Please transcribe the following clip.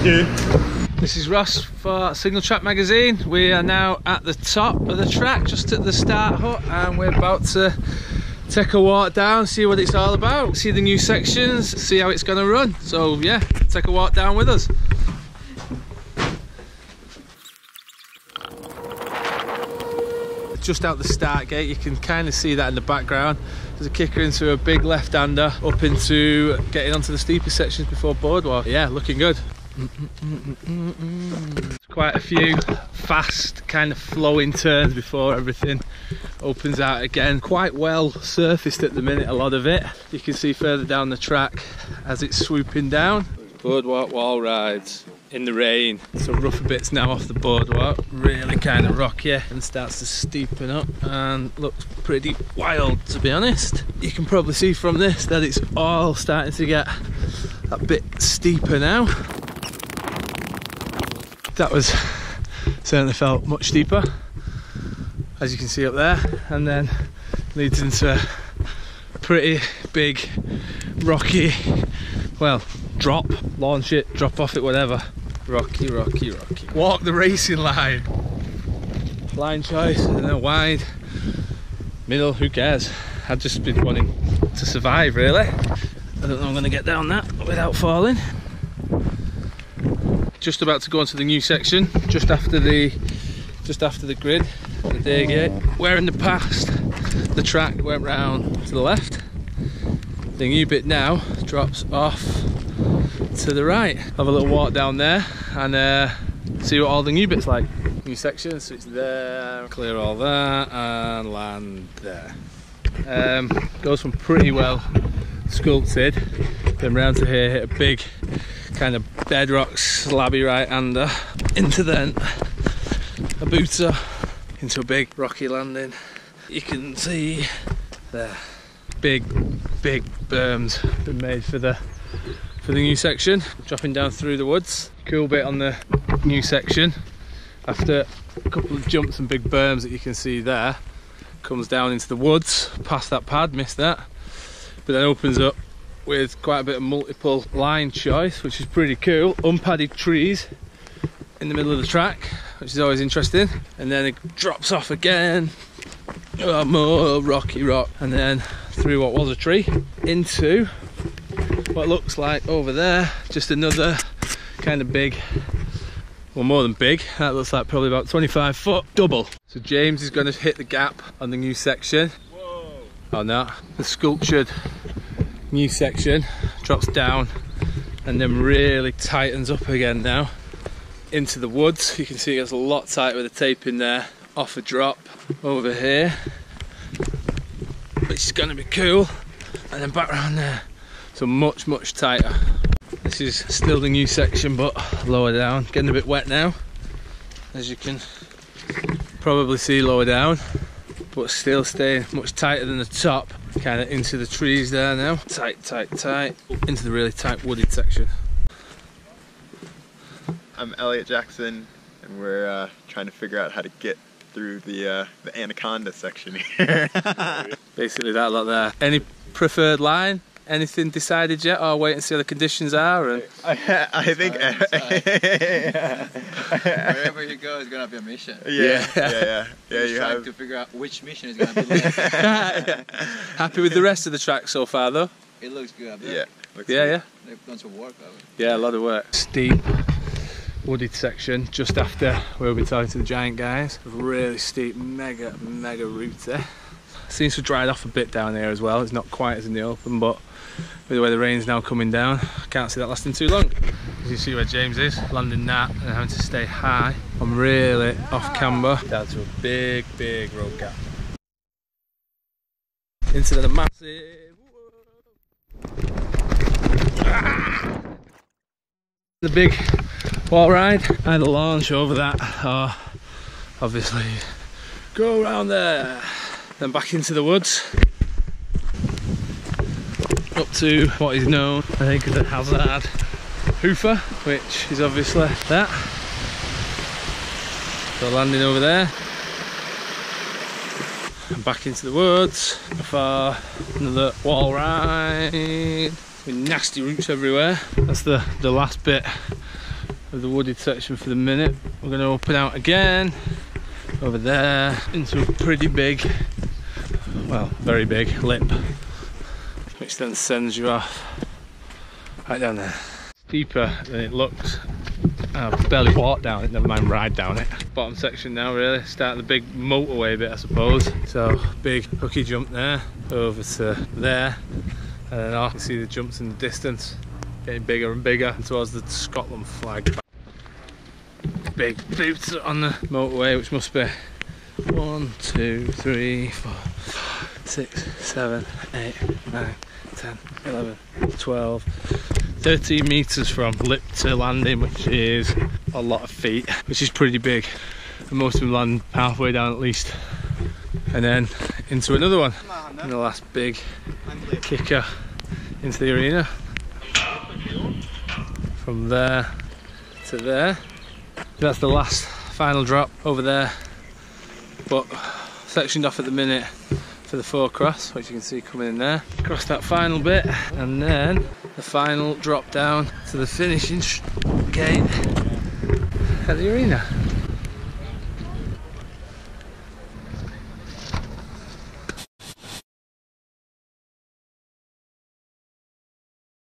you. This is Ross for Singletrack magazine. We are now at the top of the track, just at the start hut, and we're about to take a walk down, see what it's all about, see the new sections, see how it's going to run. So yeah, take a walk down with us. Just out the start gate, you can kind of see that in the background. There's a kicker into a big left-hander up into getting onto the steeper sections before boardwalk. Yeah, looking good. Quite a few fast kind of flowing turns before everything opens out again. Quite well surfaced at the minute, a lot of it. You can see further down the track as it's swooping down. Boardwalk wall rides in the rain. Some rougher bits now off the boardwalk, really kind of rocky, and starts to steepen up and looks pretty wild, to be honest. You can probably see from this that it's all starting to get a bit steeper now. That was certainly felt much steeper, as you can see up there, and then leads into a pretty big rocky, well, drop, launch it, drop off it, whatever. Rocky, rocky, rocky. Walk the racing line. Line choice, and then wide, middle, who cares? I've just been wanting to survive, really. I don't know I'm going to get down that without falling. Just about to go onto the new section, just after the grid, the day gate. Where in the past the track went round to the left, the new bit now drops off to the right. Have a little walk down there and see what all the new bits like. New section, so it's there, clear all that and land there. Goes from pretty well sculpted, then round to here, hit a big kind of bedrock slabby right-hander, into then a booter, into a big rocky landing. You can see there, big berms been made for the new section, dropping down through the woods. Cool bit on the new section, after a couple of jumps and big berms that you can see there, comes down into the woods, past that pad, missed that, but then opens up with quite a bit of multiple line choice, which is pretty cool. Unpadded trees in the middle of the track, which is always interesting, and then it drops off again, more rocky rock, and then through what was a tree into what looks like over there just another kind of big, well, more than big, that looks like probably about 25 foot double. So James is going to hit the gap on the new section. Whoa. On that, the sculptured new section drops down and then really tightens up again now into the woods. You can see it gets a lot tighter with the tape in there. Off a drop over here, which is going to be cool, and then back around there, so much tighter. This is still the new section but lower down, getting a bit wet now, as you can probably see lower down, but still staying much tighter than the top, kind of into the trees there now. Tight, into the really tight wooded section. I'm Elliot Jackson, and we're trying to figure out how to get through the anaconda section here. Basically that lot there. Any preferred line? Anything decided yet, or wait and see how the conditions are? And I think wherever you go is gonna be a mission. Yeah. You have to figure out which mission is gonna be left. Happy with the rest of the track so far, though? It looks good. Yeah. They've done some work. Yeah, a lot of work. Steep wooded section just after where we'll be talking to the giant guys. Really steep, mega route there. Seems to have dried off a bit down here as well. It's not quite as in the open, but with the way the rain's now coming down, I can't see that lasting too long. As you see where James is, landing that and having to stay high. I'm really off camber down to a big road gap. Into the massive, the big wall ride and a launch over that. Oh, obviously go around there, then back into the woods up to what is known, I think, as a hazard hoofer, which is obviously that. So landing over there and back into the woods for another wall ride with nasty roots everywhere. That's the last bit of the wooded section for the minute. We're going to open out again over there into a pretty big, well, very big lip, which then sends you off right down there. Deeper than it looks. I've barely walked down it, never mind ride down it. Bottom section now, really, starting the big motorway bit, I suppose. So big hooky jump there, over to there, and then I can see the jumps in the distance getting bigger and bigger, and towards the Scotland flag. Big boots on the motorway, which must be 1, 2, 3, 4, 6, 7, 8, 9, 10, 11, 12, 13 metres from lip to landing, which is a lot of feet, which is pretty big, and most of them land halfway down at least, and then into another one, and the last big kicker into the arena, from there to there. That's the last final drop over there, but sectioned off at the minute for the 4 cross, which you can see coming in there. Across that final bit, and then the final drop down to the finishing gate at the arena.